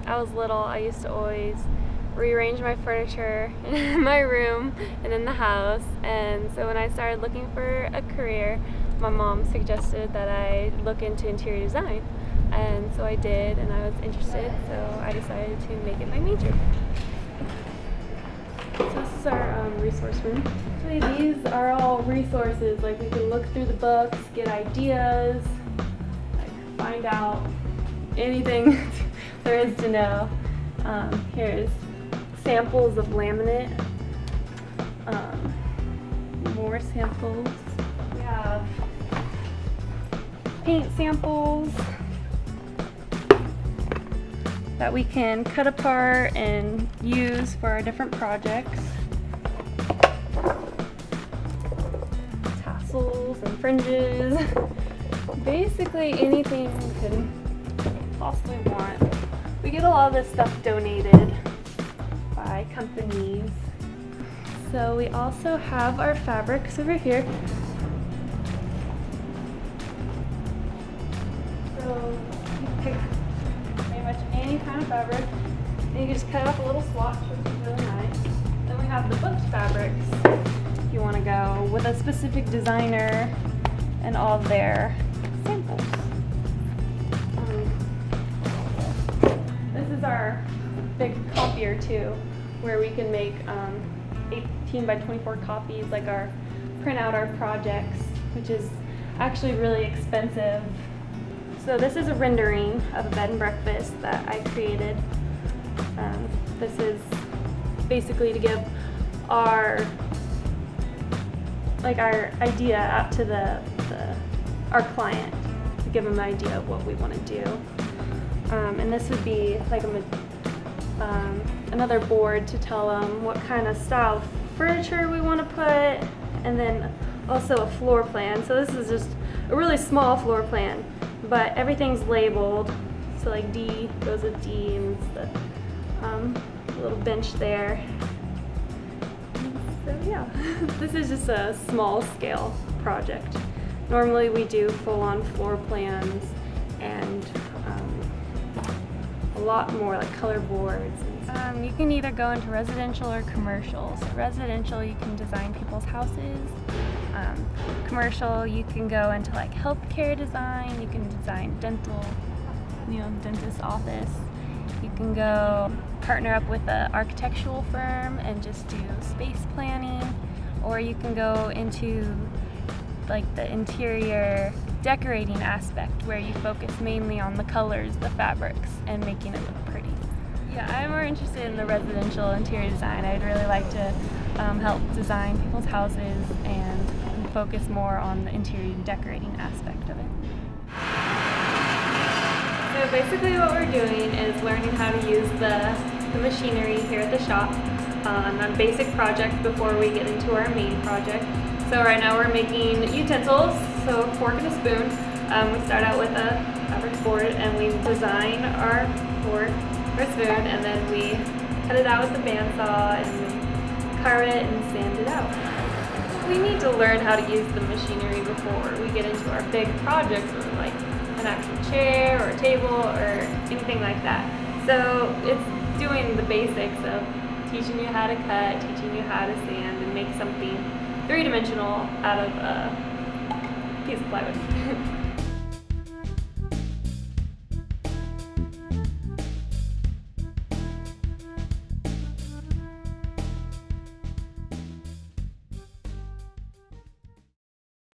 I was little, I used to always rearrange my furniture in my room and in the house, and so when I started looking for a career, my mom suggested that I look into interior design, and so I did, and I was interested, so I decided to make it my major. So this is our resource room. Actually, these are all resources, like we can look through the books, get ideas, like find out anything there is to know. Here's samples of laminate, more samples. We have paint samples that we can cut apart and use for our different projects. Tassels and fringes, basically anything you could possibly want. We get a lot of this stuff donated by companies. So we also have our fabrics over here. So you pick pretty much any kind of fabric, and you can just cut off a little swatch, which is really nice. Then we have the booked fabrics, if you want to go with a specific designer and all of their samples. This is our big copier too, where we can make 18 by 24 copies, like print out our projects, which is actually really expensive. So this is a rendering of a bed and breakfast that I created. This is basically to give our idea out to our client, to give them an idea of what we want to do. And this would be like another board to tell them what kind of style of furniture we want to put, and then also a floor plan. So this is just a really small floor plan, but everything's labeled. So like D goes with D, and the little bench there. So yeah, this is just a small scale project. Normally we do full-on floor plans and a lot more, like color boards. You can either go into residential or commercial. So residential, you can design people's houses. Commercial, you can go into like healthcare design. You can design dental, dentist office. You can go partner up with an architectural firm and just do space planning, or you can go into like the interior decorating aspect, where you focus mainly on the colors, the fabrics, and making it look pretty. Yeah, I'm more interested in the residential interior design. I'd really like to help design people's houses and focus more on the interior decorating aspect of it. So basically what we're doing is learning how to use the machinery here at the shop on a basic project before we get into our main project. So right now we're making utensils, so a fork and a spoon. We start out with a fabric board, and we design our fork or spoon, and then we cut it out with the bandsaw and we carve it and sand it out. We need to learn how to use the machinery before we get into our big projects, or like an actual chair or a table or anything like that. So it's doing the basics of teaching you how to cut, teaching you how to sand and make something three-dimensional out of a piece of plywood.